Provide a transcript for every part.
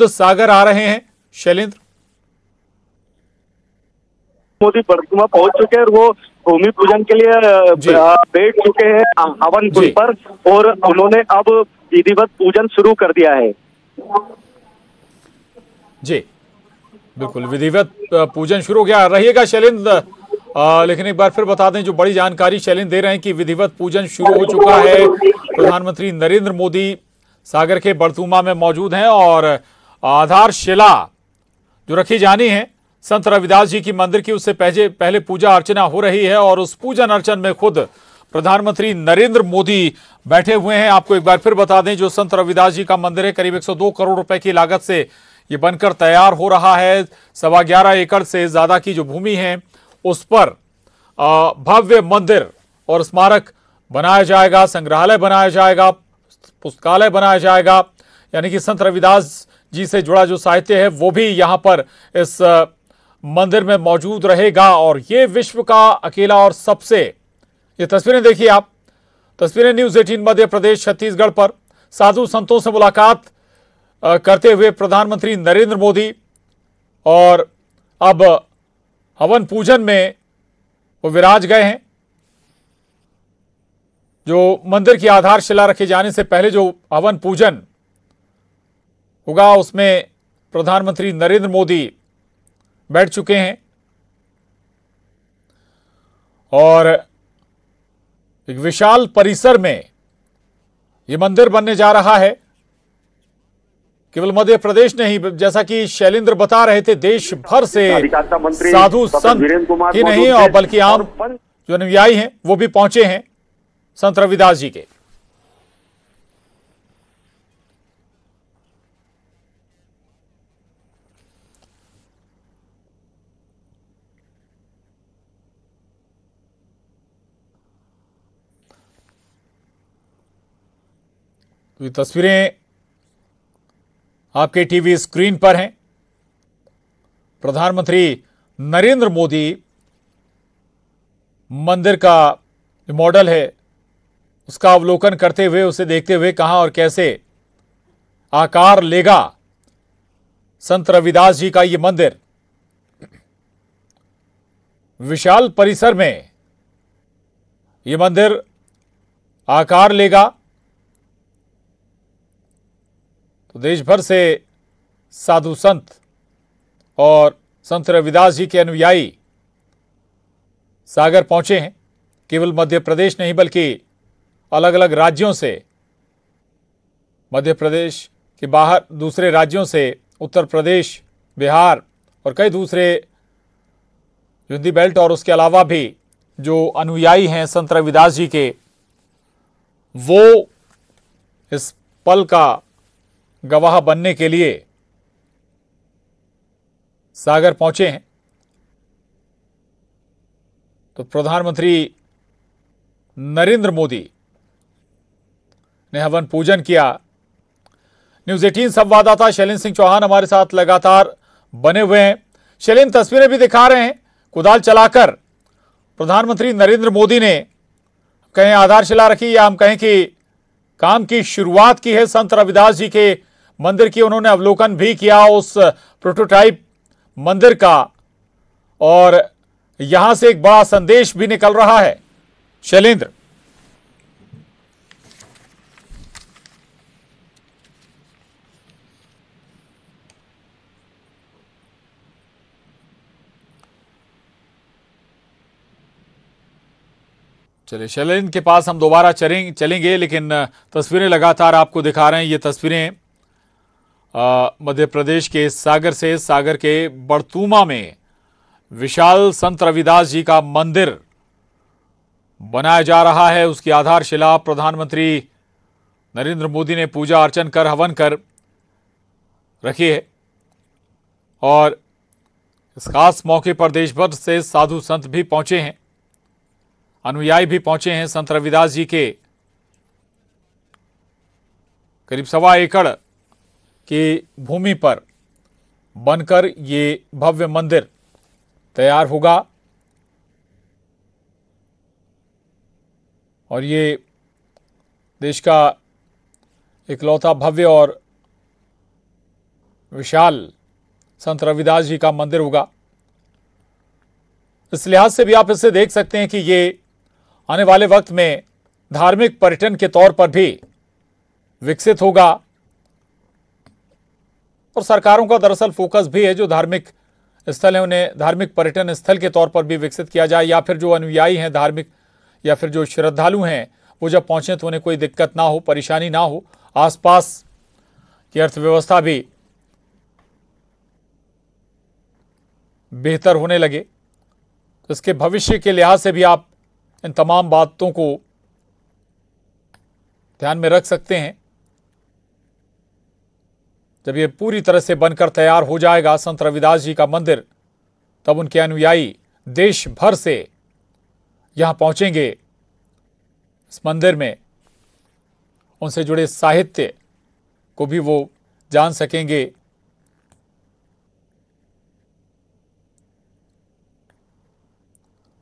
सागर आ रहे हैं शैलेंद्र। मोदी बरसुमा पहुंच चुके हैं और वो भूमि पूजन के लिए बैठ चुके हैं हवन कुंड पर, और उन्होंने अब विधिवत पूजन शुरू कर दिया है। जी बिल्कुल, विधिवत पूजन शुरू हो गया। रहिएगा शैलेंद्र, लेकिन एक बार फिर बता दें, जो बड़ी जानकारी शैलेंद्र दे रहे हैं कि विधिवत पूजन शुरू हो चुका है। प्रधानमंत्री नरेंद्र मोदी सागर के बरतुमा में मौजूद हैं और आधारशिला जो रखी जानी है संत रविदास जी की मंदिर की, उससे पहले पूजा अर्चना हो रही है और उस पूजन अर्चन में खुद प्रधानमंत्री नरेंद्र मोदी बैठे हुए हैं। आपको एक बार फिर बता दें, जो संत रविदास जी का मंदिर है, करीब 102 करोड़ रुपए की लागत से ये बनकर तैयार हो रहा है। 11.25 एकड़ से ज्यादा की जो भूमि है उस पर भव्य मंदिर और स्मारक बनाया जाएगा, संग्रहालय बनाया जाएगा, पुस्तकालय बनाया जाएगा, यानी कि संत रविदास जी से जुड़ा जो साहित्य है वो भी यहां पर इस मंदिर में मौजूद रहेगा। और ये विश्व का अकेला और सबसे, ये तस्वीरें देखिए आप, तस्वीरें न्यूज़ 18 मध्य प्रदेश छत्तीसगढ़ पर साधु संतों से मुलाकात करते हुए प्रधानमंत्री नरेंद्र मोदी, और अब हवन पूजन में वो विराज गए हैं। जो मंदिर की आधारशिला रखे जाने से पहले जो हवन पूजन होगा उसमें प्रधानमंत्री नरेंद्र मोदी बैठ चुके हैं और एक विशाल परिसर में यह मंदिर बनने जा रहा है। केवल मध्य प्रदेश नहीं, जैसा कि शैलेंद्र बता रहे थे, देश भर से साधु संत ही नहीं और बल्कि आम जो अनुयायी हैं वो भी पहुंचे हैं संत रविदास जी के। तो ये तस्वीरें आपके टीवी स्क्रीन पर हैं। प्रधानमंत्री नरेंद्र मोदी मंदिर का जो मॉडल है उसका अवलोकन करते हुए, उसे देखते हुए कहां और कैसे आकार लेगा संत रविदास जी का ये मंदिर। विशाल परिसर में ये मंदिर आकार लेगा तो देश भर से साधु संत और संत रविदास जी के अनुयायी सागर पहुंचे हैं। केवल मध्य प्रदेश नहीं बल्कि अलग अलग राज्यों से, मध्य प्रदेश के बाहर दूसरे राज्यों से, उत्तर प्रदेश, बिहार और कई दूसरे हिंदी बेल्ट और उसके अलावा भी जो अनुयायी हैं संत रविदास जी के, वो इस पल का गवाह बनने के लिए सागर पहुंचे हैं। तो प्रधानमंत्री नरेंद्र मोदी ने हवन पूजन किया। न्यूज़ 18 संवाददाता शैलेंद्र सिंह चौहान हमारे साथ लगातार बने हुए हैं। शैलेंद्र, तस्वीरें भी दिखा रहे हैं, कुदाल चलाकर प्रधानमंत्री नरेंद्र मोदी ने कहें आधारशिला रखी या हम कहें कि काम की शुरुआत की है संत रविदास जी के मंदिर की। उन्होंने अवलोकन भी किया उस प्रोटोटाइप मंदिर का और यहां से एक बड़ा संदेश भी निकल रहा है। शैलेंद्र, चलिए शैलेंद्र के पास हम दोबारा चलेंगे, लेकिन तस्वीरें लगातार आपको दिखा रहे हैं। ये तस्वीरें मध्य प्रदेश के सागर से, सागर के बरतुमा में विशाल संत रविदास जी का मंदिर बनाया जा रहा है। उसकी आधारशिला प्रधानमंत्री नरेंद्र मोदी ने पूजा अर्चन कर, हवन कर रखी है और इस खास मौके पर देश भर से साधु संत भी पहुंचे हैं, अनुयायी भी पहुंचे हैं। संत रविदास जी के करीब 1.25 एकड़ की भूमि पर बनकर ये भव्य मंदिर तैयार होगा और ये देश का इकलौता भव्य और विशाल संत रविदास जी का मंदिर होगा। इस लिहाज से भी आप इसे देख सकते हैं कि ये आने वाले वक्त में धार्मिक पर्यटन के तौर पर भी विकसित होगा। और सरकारों का दरअसल फोकस भी है, जो धार्मिक स्थल है उन्हें धार्मिक पर्यटन स्थल के तौर पर भी विकसित किया जाए, या फिर जो अनुयायी हैं धार्मिक या फिर जो श्रद्धालु हैं वो जब पहुंचे तो उन्हें कोई दिक्कत ना हो, परेशानी ना हो, आसपास की अर्थव्यवस्था भी बेहतर होने लगे। तो इसके भविष्य के लिहाज से भी आप इन तमाम बातों को ध्यान में रख सकते हैं। जब ये पूरी तरह से बनकर तैयार हो जाएगा संत रविदास जी का मंदिर, तब उनके अनुयायी देश भर से यहां पहुंचेंगे इस मंदिर में। उनसे जुड़े साहित्य को भी वो जान सकेंगे।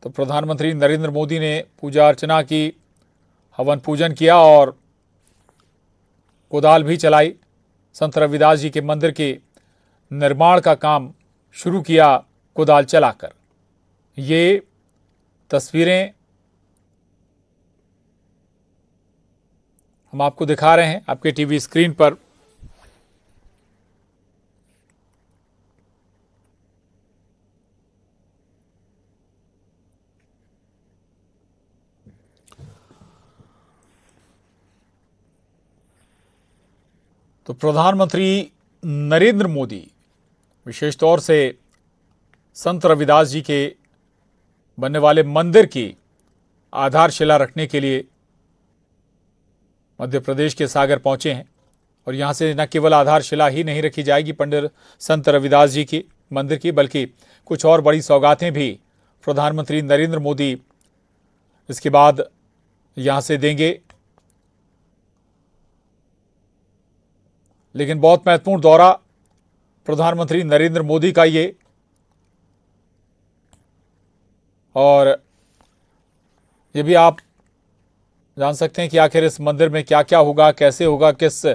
तो प्रधानमंत्री नरेंद्र मोदी ने पूजा अर्चना की, हवन पूजन किया और कुदाल भी चलाई। संत रविदास जी के मंदिर के निर्माण का काम शुरू किया कुदाल चलाकर। ये तस्वीरें हम आपको दिखा रहे हैं आपके टीवी स्क्रीन पर। तो प्रधानमंत्री नरेंद्र मोदी विशेष तौर से संत रविदास जी के बनने वाले मंदिर की आधारशिला रखने के लिए मध्य प्रदेश के सागर पहुंचे हैं। और यहां से न केवल आधारशिला ही नहीं रखी जाएगी पंडित संत रविदास जी की मंदिर की, बल्कि कुछ और बड़ी सौगातें भी प्रधानमंत्री नरेंद्र मोदी इसके बाद यहां से देंगे। लेकिन बहुत महत्वपूर्ण दौरा प्रधानमंत्री नरेंद्र मोदी का ये, और ये भी आप जान सकते हैं कि आखिर इस मंदिर में क्या क्या होगा, कैसे होगा, किस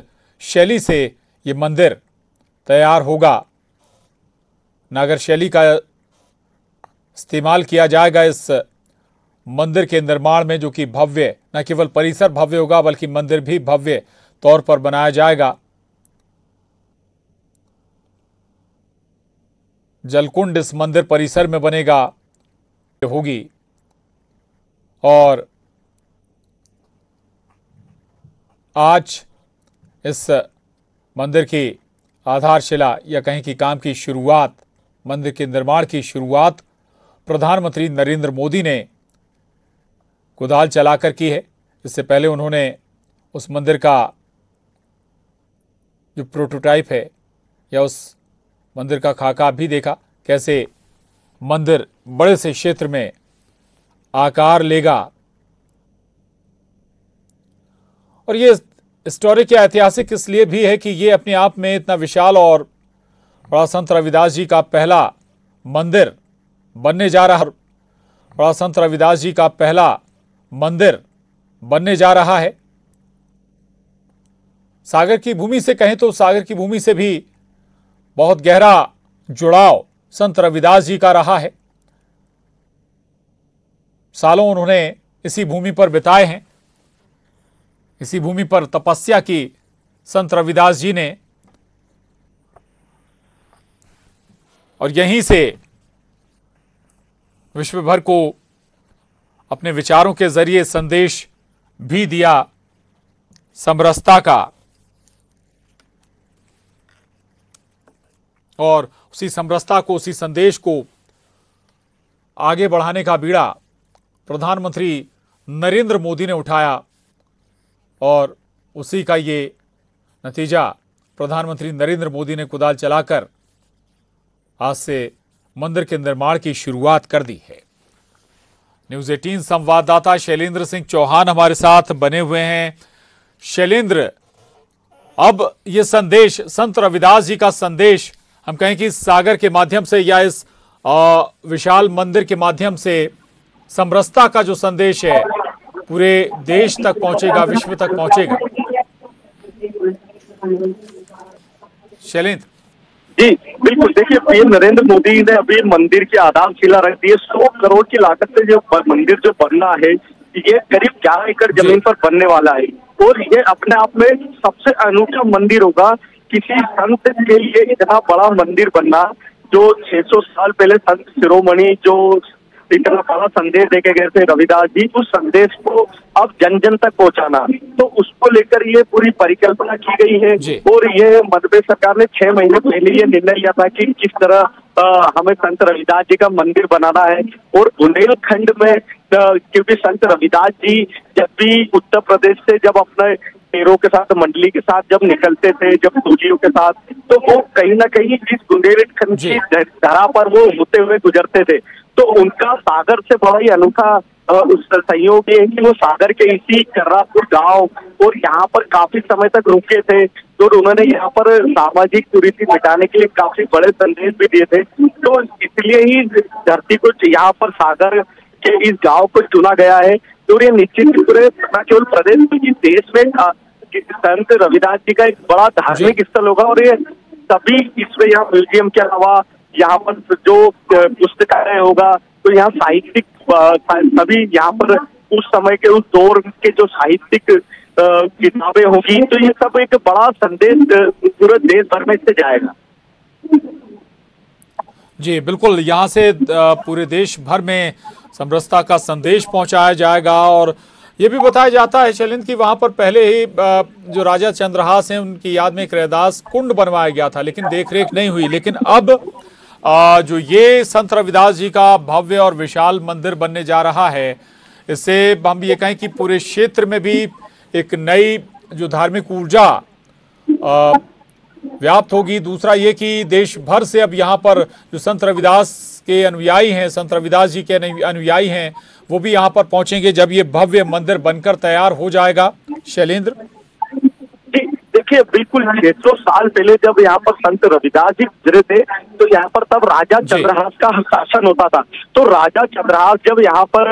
शैली से ये मंदिर तैयार होगा। नागर शैली का इस्तेमाल किया जाएगा इस मंदिर के निर्माण में, जो कि भव्य, न केवल परिसर भव्य होगा बल्कि मंदिर भी भव्य तौर पर बनाया जाएगा। जलकुंड इस मंदिर परिसर में बनेगा होगी। और आज इस मंदिर की आधारशिला या कहीं की काम की शुरुआत, मंदिर के निर्माण की शुरुआत प्रधानमंत्री नरेंद्र मोदी ने कुदाल चलाकर की है। इससे पहले उन्होंने उस मंदिर का जो प्रोटोटाइप है या उस मंदिर का खाका भी देखा, कैसे मंदिर बड़े से क्षेत्र में आकार लेगा। और ये स्टोरी क्या ऐतिहासिक इसलिए भी है कि ये अपने आप में इतना विशाल और बड़ा संत रविदास जी का पहला मंदिर बनने जा रहा है। बड़ा संत रविदास जी का पहला मंदिर बनने जा रहा है। सागर की भूमि से कहें तो सागर की भूमि से भी बहुत गहरा जुड़ाव संत रविदास जी का रहा है। सालों उन्होंने इसी भूमि पर बिताए हैं। इसी भूमि पर तपस्या की संत रविदास जी ने, और यहीं से विश्व भर को अपने विचारों के जरिए संदेश भी दिया समरसता का। और उसी समरसता को, उसी संदेश को आगे बढ़ाने का बीड़ा प्रधानमंत्री नरेंद्र मोदी ने उठाया। और उसी का ये नतीजा प्रधानमंत्री नरेंद्र मोदी ने कुदाल चलाकर आज से मंदिर के निर्माण की शुरुआत कर दी है। न्यूज़ 18 संवाददाता शैलेंद्र सिंह चौहान हमारे साथ बने हुए हैं। शैलेंद्र, अब ये संदेश, संत रविदास जी का संदेश, हम कहें कि सागर के माध्यम से या इस विशाल मंदिर के माध्यम से समरसता का जो संदेश है पूरे देश तक पहुंचेगा, विश्व तक पहुंचेगा। शैलेंद्र। जी बिल्कुल, देखिए पीएम नरेंद्र मोदी ने अभी मंदिर की आधारशिला रख दी है। 100 करोड़ की लागत से जो मंदिर जो बनना है, ये करीब 11 एकड़ जमीन पर बनने वाला है और ये अपने आप में सबसे अनूठा मंदिर होगा। किसी संत के लिए इतना बड़ा मंदिर बनना, जो 600 साल पहले संत शिरोमणि जो इतना बड़ा संदेश देके गए थे रविदास जी, उस संदेश को अब जन जन तक पहुंचाना, तो उसको लेकर ये पूरी परिकल्पना की गई है। और ये मध्य प्रदेश सरकार ने 6 महीने पहले ये निर्णय लिया था कि किस तरह हमें संत रविदास जी का मंदिर बनाना है। और बुंदेलखंड में क्योंकि संत रविदास जी जब भी उत्तर प्रदेश से जब अपने शेरों के साथ, मंडली के साथ जब निकलते थे, जब फौजियों के साथ, तो वो कहीं ना कहीं इस बुंदेलखंड की धरा पर वो होते हुए गुजरते थे। तो उनका सागर से बड़ा ही अनूठा उस सहयोग है कि वो सागर के इसी कर्रापुर गांव और यहाँ पर काफी समय तक रुके थे और उन्होंने यहाँ पर सामाजिक कुरीति मिटाने के लिए काफी बड़े संदेश भी दिए थे। तो इसलिए ही धरती को यहाँ पर सागर के इस गांव को चुना गया है। और ये निश्चित ही पूरे न केवल प्रदेश में, देश में संत रविदास जी का एक बड़ा धार्मिक स्थल होगा। और ये सभी इसमें यहाँ म्यूजियम के अलावा यहाँ पर जो पुस्तकालय होगा, तो यहाँ साहित्यिक सभी यहाँ पर उस समय के उस दौर के जो साहित्यिक किताबें होगी, तो ये सब एक बड़ा संदेश पूरे देश भर में इससे जाएगा। जी बिल्कुल, यहाँ से पूरे देश भर में समरसता का संदेश पहुंचाया जाएगा। और ये भी बताया जाता है शैलेंद्र की वहां पर पहले ही जो राजा चंद्रहास हैं उनकी याद में एक रैदास कुंड बनवाया गया था, लेकिन देखरेख नहीं हुई। लेकिन अब जो ये संत रविदास जी का भव्य और विशाल मंदिर बनने जा रहा है, इससे हम ये कहें कि पूरे क्षेत्र में भी एक नई जो धार्मिक ऊर्जा व्याप्त होगी। दूसरा ये कि देश भर से अब यहाँ पर जो संत रविदास के अनुयायी हैं, संत रविदास जी के अनुयायी हैं, वो भी यहाँ पर पहुंचेंगे जब ये भव्य मंदिर बनकर तैयार हो जाएगा। शैलेंद्र, देखिए बिल्कुल 600 साल पहले जब यहाँ पर संत रविदास जी गुजरे थे, तो यहाँ पर तब राजा चंद्रहास का शासन होता था। तो राजा चंद्रहास जब यहाँ पर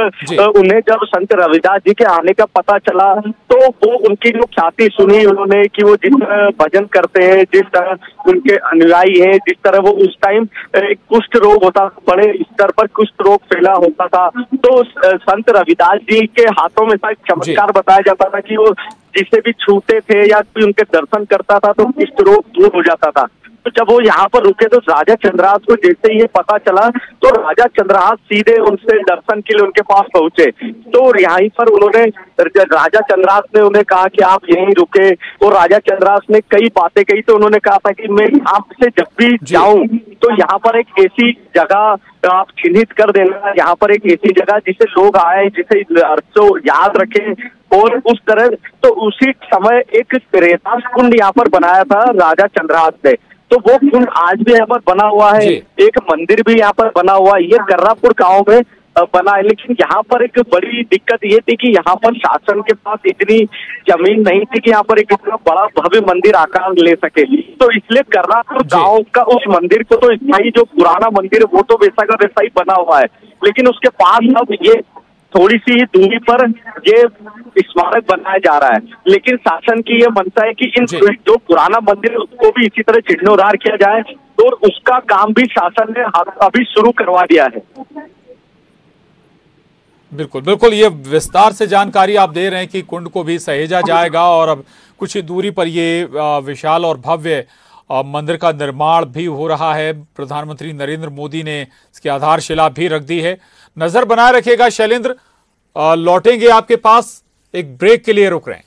उन्हें जब संत रविदास जी के आने का पता चला, तो वो उनकी जो ख्याति सुनी उन्होंने कि वो जिस तरह भजन करते हैं, जिस तरह उनके अनुयायी हैं, जिस तरह वो उस टाइम कुष्ठ रोग होता, बड़े स्तर पर कुष्ठ रोग फैला होता था, तो संत रविदास जी के हाथों में था चमत्कार बताया जाता था कि वो जिसे भी छूते थे या कोई उनके दर्शन करता था तो कुष्ठ रोग दूर हो जाता था। तो जब वो यहाँ पर रुके तो राजा चंद्रहास को जैसे ये पता चला, तो राजा चंद्रहास सीधे उनसे दर्शन के लिए उनके पास पहुंचे। तो यहीं पर उन्होंने राजा चंद्रहास ने उन्हें कहा कि आप यहीं रुके, और राजा चंद्रहास ने कई बातें कही। तो उन्होंने कहा था कि मैं आपसे जब भी जाऊं तो यहाँ पर एक ऐसी जगह आप चिन्हित कर देना, यहाँ पर एक ऐसी जगह जिसे लोग आए, जिसे अर्सों याद रखें। और उस तरह तो उसी समय एक रेतास कुंड यहाँ पर बनाया था राजा चंद्रहास ने, तो वो कुंड आज भी यहाँ पर बना हुआ है। एक मंदिर भी यहाँ पर बना हुआ है, ये कर्रापुर गांव में बना है। लेकिन यहाँ पर एक बड़ी दिक्कत ये थी कि यहाँ पर शासन के पास इतनी जमीन नहीं थी कि यहाँ पर एक इतना बड़ा भव्य मंदिर आकार ले सके। तो इसलिए कर्रापुर गांव का उस मंदिर को तो स्थायी जो पुराना मंदिर है वो तो वैसा का वैसा ही बना हुआ है, लेकिन उसके पास अब ये थोड़ी सी ही दूरी पर ये स्मारक बनाया जा रहा है। लेकिन शासन की ये मंशा है कि इन जो पुराना मंदिर है उसको भी इसी तरह जीर्णोद्धार किया जाए, और उसका काम भी शासन ने अभी शुरू करवा दिया है। बिल्कुल बिल्कुल, ये विस्तार से जानकारी आप दे रहे हैं कि कुंड को भी सहेजा जाएगा और अब कुछ ही दूरी पर ये विशाल और भव्य मंदिर का निर्माण भी हो रहा है। प्रधानमंत्री नरेंद्र मोदी ने इसकी आधारशिला भी रख दी है। नजर बनाए रखिएगा शैलेंद्र, लौटेंगे आपके पास, एक ब्रेक के लिए रुक रहे हैं।